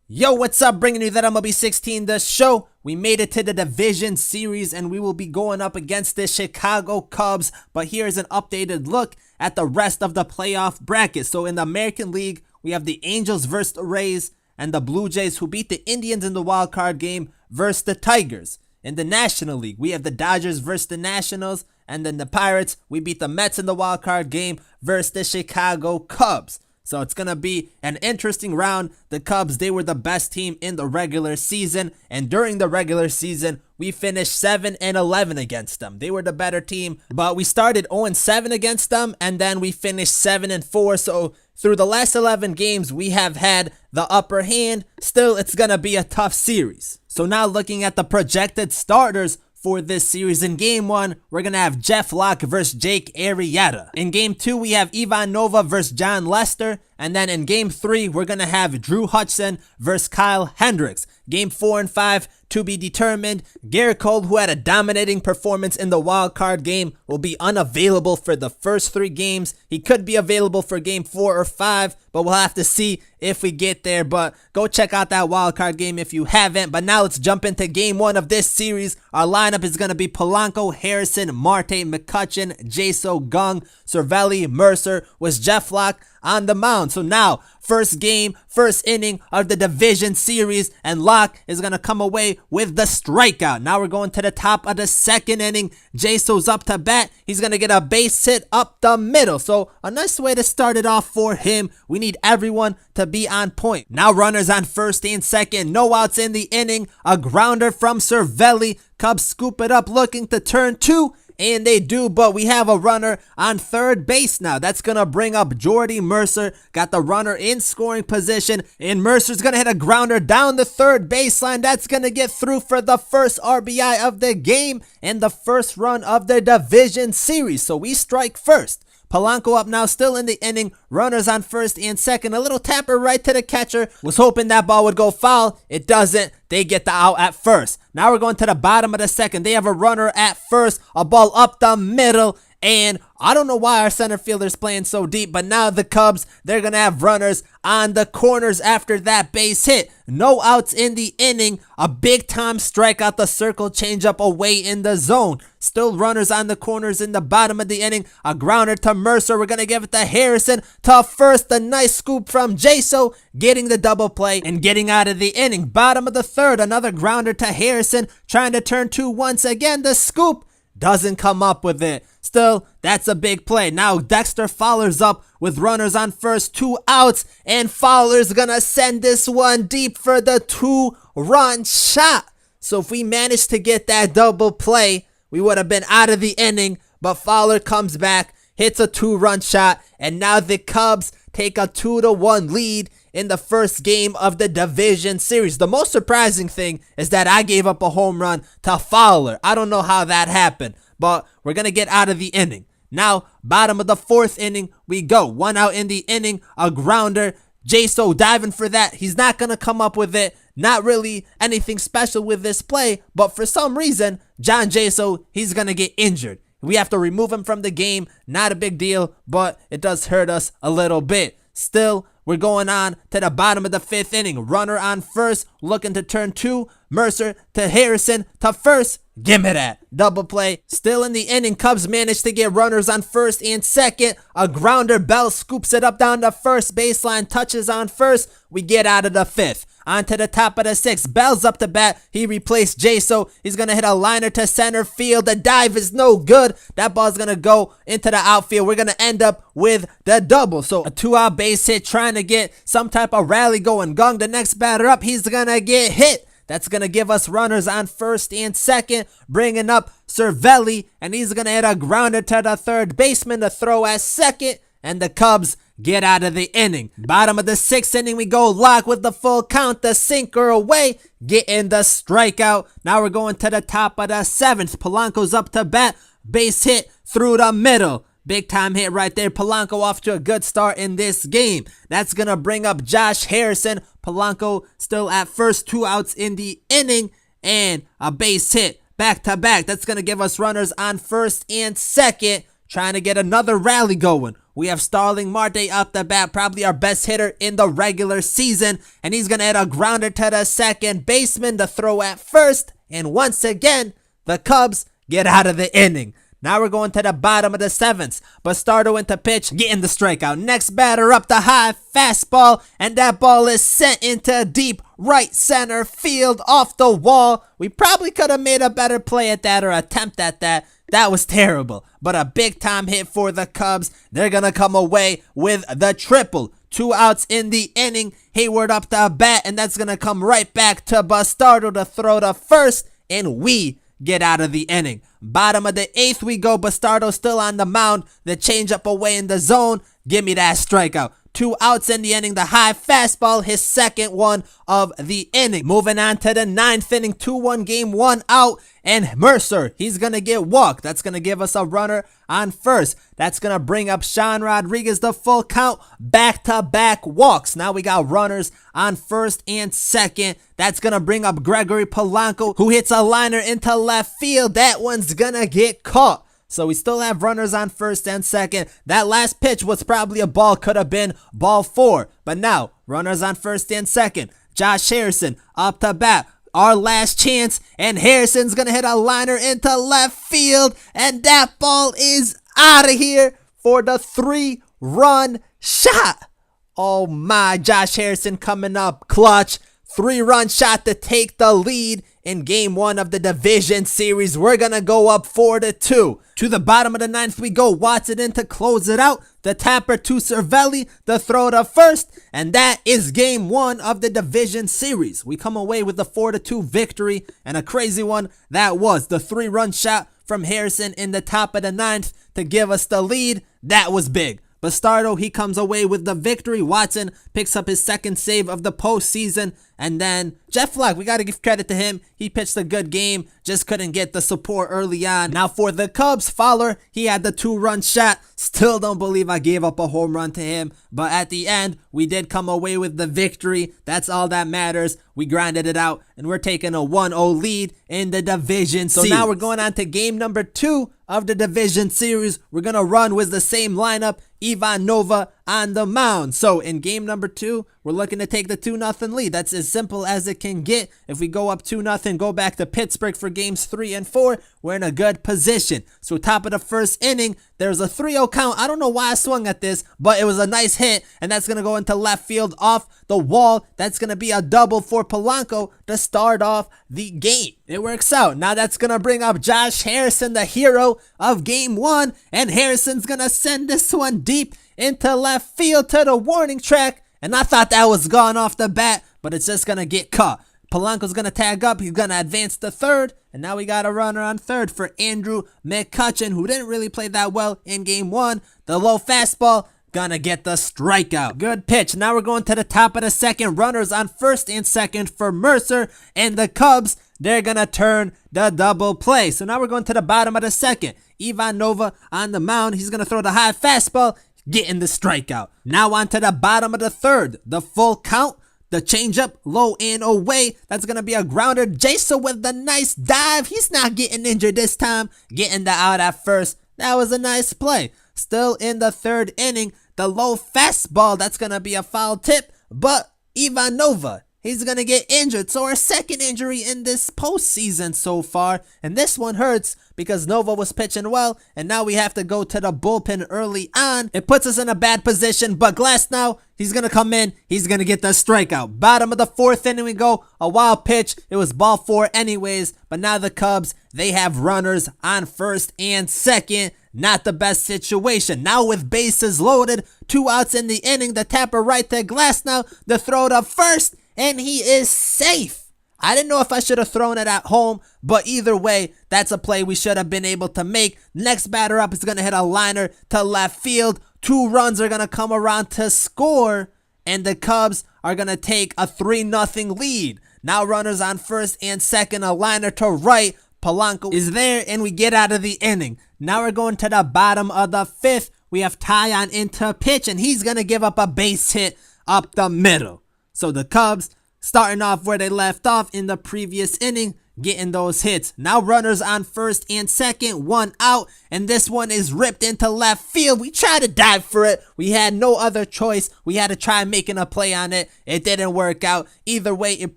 Yo, what's up? Bringing you that MLB 16, the show. We made it to the division series and we will be going up against the Chicago Cubs. But here's an updated look at the rest of the playoff bracket. So in the American League, we have the Angels versus the Rays and the Blue Jays, who beat the Indians in the wild card game, versus the Tigers. In the National League, we have the Dodgers versus the Nationals, and then the Pirates, we beat the Mets in the wild card game versus the Chicago Cubs. So it's going to be an interesting round. The Cubs, they were the best team in the regular season. And during the regular season, we finished 7-11 against them. They were the better team. But we started 0-7 against them. And then we finished 7-4. So through the last 11 games, we have had the upper hand. Still, it's going to be a tough series. So now looking at the projected starters for this series. In game 1, we're going to have J.Locke versus Jake Arrieta. In game 2, we have Ivan Nova versus John Lester. And then in game 3, we're going to have Drew Hutchison versus Kyle Hendricks. Game 4 and 5 to be determined. G.Cole, who had a dominating performance in the wild card game, will be unavailable for the first 3 games. He could be available for game 4 or 5, but we'll have to see if we get there. But go check out that wild card game if you haven't. But now let's jump into game 1 of this series. Our lineup is going to be Polanco, Harrison, Marte, McCutchen, J.Jaso, Kang, S.Cervelli, Mercer, with J.Locke on the mound. So now, first game, first inning of the division series, and Locke is going to come away with the strikeout. Now we're going to the top of the second inning. J.Jaso's up to bat. He's going to get a base hit up the middle. So a nice way to start it off for him. We need everyone to be on point. Now runners on first and second. No outs in the inning. A grounder from S.Cervelli. Cubs scoop it up looking to turn 2. And they do, but we have a runner on third base now. That's going to bring up J.Mercer. Got the runner in scoring position. And Mercer's going to hit a grounder down the third baseline. That's going to get through for the first RBI of the game and the first run of the division series. So we strike first. Polanco up now, still in the inning. Runners on first and second. A little tapper right to the catcher. Was hoping that ball would go foul. It doesn't. They get the out at first. Now we're going to the bottom of the second. They have a runner at first. A ball up the middle. And I don't know why our center fielder's playing so deep, but now the Cubs, they're going to have runners on the corners after that base hit. No outs in the inning. A big-time strikeout, the circle changeup away in the zone. Still runners on the corners in the bottom of the inning. A grounder to Mercer. We're going to give it to Harrison to first. A nice scoop from J.Jaso, getting the double play and getting out of the inning. Bottom of the third, another grounder to Harrison, trying to turn 2 once again. The scoop doesn't come up with it. Still, that's a big play. Now Dexter Fowler's up with runners on first, 2 outs, and Fowler's gonna send this one deep for the 2-run shot. So if we managed to get that double play, we would have been out of the inning, but Fowler comes back, hits a 2-run shot, and now the Cubs take a 2-1 lead in the first game of the division series. The most surprising thing is that I gave up a home run to Fowler. I don't know how that happened, but we're going to get out of the inning. Now, bottom of the 4th inning, we go. 1 out in the inning, a grounder. J.Jaso diving for that. He's not going to come up with it. Not really anything special with this play, but for some reason, J.Jaso, he's going to get injured. We have to remove him from the game. Not a big deal, but it does hurt us a little bit. Still, we're going on to the bottom of the 5th inning. Runner on first, looking to turn 2. Mercer to Harrison to first. Give me that. Double play. Still in the inning, Cubs manage to get runners on first and second. A grounder, Bell scoops it up down the first baseline, touches on first. We get out of the 5th. On to the top of the 6th. Bell's up to bat. He replaced J.Jaso. He's going to hit a liner to center field. The dive is no good. That ball's going to go into the outfield. We're going to end up with the double. So a 2-out base hit, trying to get some type of rally going. Kang, the next batter up, he's going to get hit. That's going to give us runners on first and second, bringing up S.Cervelli, and he's going to hit a grounder to the third baseman to throw at second, and the Cubs get out of the inning. Bottom of the 6th inning, we go Locke with the full count, the sinker away, getting the strikeout. Now we're going to the top of the 7th. Polanco's up to bat, base hit through the middle. Big time hit right there. Polanco off to a good start in this game. That's going to bring up J.Harrison. Polanco still at first, 2 outs in the inning, and a base hit back to back. That's going to give us runners on first and second. Trying to get another rally going. we have Starling Marte up the bat, probably our best hitter in the regular season, and he's gonna hit a grounder to the second baseman to throw at first, and once again, the Cubs get out of the inning. Now we're going to the bottom of the 7th. Bastardo into pitch, getting the strikeout. Next batter up the high fastball, and that ball is sent into deep right center field off the wall. We probably could have made a better play at that or attempt at that. That was terrible, but a big time hit for the Cubs. They're gonna come away with the triple. 2 outs in the inning. Hayward up the bat, and that's gonna come right back to Bastardo to throw to first, and we get out of the inning. Bottom of the 8th we go. Bastardo still on the mound. The changeup away in the zone. Give me that strikeout. 2 outs in the inning. The high fastball, his second one of the inning. Moving on to the 9th inning. 2-1 game, 1 out. And Mercer, he's going to get walked. That's going to give us a runner on first. That's going to bring up S.Rodriguez the full count. Back-to-back walks. Now we got runners on first and second. That's going to bring up G.Polanco, who hits a liner into left field. That one's going to get caught. So we still have runners on first and second. That last pitch was probably a ball. Could have been ball 4. But now, runners on first and second. J.Harrison up to bat. Our last chance, and Harrison's gonna hit a liner into left field, and that ball is out of here for the 3-run shot. Oh my, J.Harrison coming up clutch. 3-run shot to take the lead in game 1 of the division series. We're gonna go up 4-2. To the bottom of the 9th we go. Watson in to close it out. The tapper to Cervelli, the throw to first, and that is game 1 of the division series. We come away with the 4-2 victory, and a crazy one that was the 3-run shot from Harrison in the top of the 9th to give us the lead. That was big. Bastardo, he comes away with the victory. Watson picks up his second save of the postseason. And then J.Locke, we got to give credit to him. He pitched a good game, just couldn't get the support early on. Now for the Cubs, Fowler, he had the 2-run shot. Still don't believe I gave up a home run to him. But at the end, we did come away with the victory. That's all that matters. We grinded it out, and we're taking a 1-0 lead in the division series. So now we're going on to game number 2 of the division series. We're going to run with the same lineup. Ivan Nova on the mound. So in game number 2, we're looking to take the 2-0 lead. That's as simple as it can get. If we go up 2-0, go back to Pittsburgh for games 3 and 4, we're in a good position. So top of the first inning, there's a 3-0 count. I don't know why I swung at this, but it was a nice hit, and that's going to go into left field off the wall. That's going to be a double for Polanco to start off the game. It works out. Now that's going to bring up J.Harrison, the hero of game 1, and Harrison's going to send this one deep into left field to the warning track, and I thought that was gone off the bat, but it's just going to get caught. Polanco's going to tag up. He's going to advance to third, and now we got a runner on third for A.McCutchen, who didn't really play that well in game 1. The low fastball, gonna get the strikeout. Good pitch. Now we're going to the top of the second. Runners on first and second for Mercer, and the Cubs, they're gonna turn the double play. So now we're going to the bottom of the second. Ivan Nova on the mound. He's gonna throw the high fastball, getting the strikeout. Now on to the bottom of the third. The full count. The changeup, low and away. That's going to be a grounder. J.Jaso with the nice dive. He's not getting injured this time. Getting the out at first. That was a nice play. Still in the third inning. The low fastball. That's going to be a foul tip. But Ivan Nova, he's going to get injured. So our second injury in this postseason so far. And this one hurts because Nova was pitching well. And now we have to go to the bullpen early on. It puts us in a bad position. But Glass now, he's going to come in. He's going to get the strikeout. Bottom of the fourth inning we go. A wild pitch. It was ball 4 anyways. But now the Cubs, they have runners on first and second. Not the best situation. Now with bases loaded. 2 outs in the inning. The tapper right to Glass now. The throw to first. And he is safe. I didn't know if I should have thrown it at home, but either way, that's a play we should have been able to make. Next batter up is going to hit a liner to left field. 2 runs are going to come around to score, and the Cubs are going to take a 3-0 lead. Now runners on first and second, a liner to right. Polanco is there, and we get out of the inning. Now we're going to the bottom of the 5th. We have Tyon into pitch, and he's going to give up a base hit up the middle. So the Cubs, starting off where they left off in the previous inning, getting those hits. Now runners on first and second, 1 out, and this one is ripped into left field. We tried to dive for it. We had no other choice. We had to try making a play on it. It didn't work out. Either way, it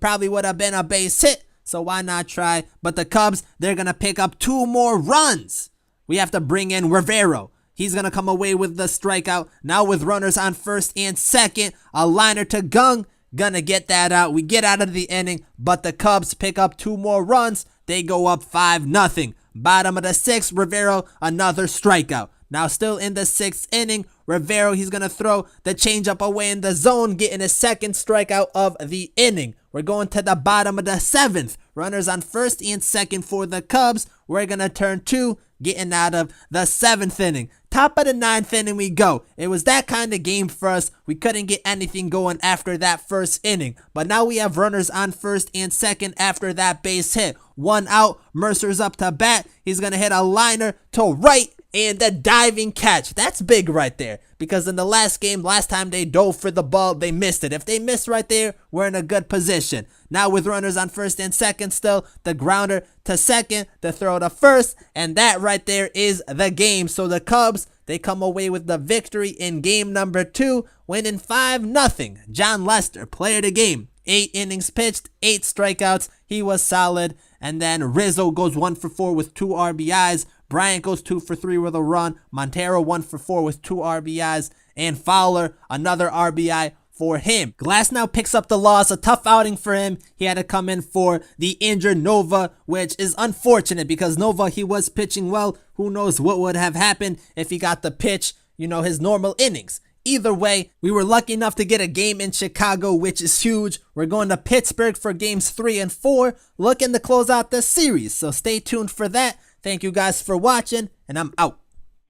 probably would have been a base hit, so why not try? But the Cubs, they're going to pick up 2 more runs. We have to bring in Rivero. He's going to come away with the strikeout. Now with runners on first and second, a liner to Gung. Gonna get that out. We get out of the inning, but the Cubs pick up 2 more runs. They go up 5-0. Bottom of the 6th, Rivero, another strikeout. Now still in the 6th inning, Rivero, he's gonna throw the changeup away in the zone, getting his 2nd strikeout of the inning. We're going to the bottom of the 7th. Runners on first and second for the Cubs. We're gonna turn 2, getting out of the 7th inning. Top of the 9th inning we go. It was that kind of game for us. We couldn't get anything going after that first inning. But now we have runners on first and second after that base hit. 1 out. Mercer's up to bat. He's going to hit a liner to right and the diving catch. That's big right there. Because in the last game, last time they dove for the ball, they missed it. If they miss right there, we're in a good position. Now with runners on first and second still, the grounder to second, the throw to first, and that right there is the game. So the Cubs, they come away with the victory in game number 2, winning 5-0. Jon Lester, player of the game. 8 innings pitched, 8 strikeouts. He was solid. And then Rizzo goes 1 for 4 with 2 RBIs. Bryant goes 2 for 3 with a run. Montero 1 for 4 with 2 RBIs. And Fowler, another RBI for him. Glass now picks up the loss. A tough outing for him. He had to come in for the injured Nova, which is unfortunate because Nova, he was pitching well. Who knows what would have happened if he got the pitch, his normal innings. Either way, we were lucky enough to get a game in Chicago, which is huge. We're going to Pittsburgh for games 3 and 4, looking to close out the series. So stay tuned for that. Thank you guys for watching, and I'm out.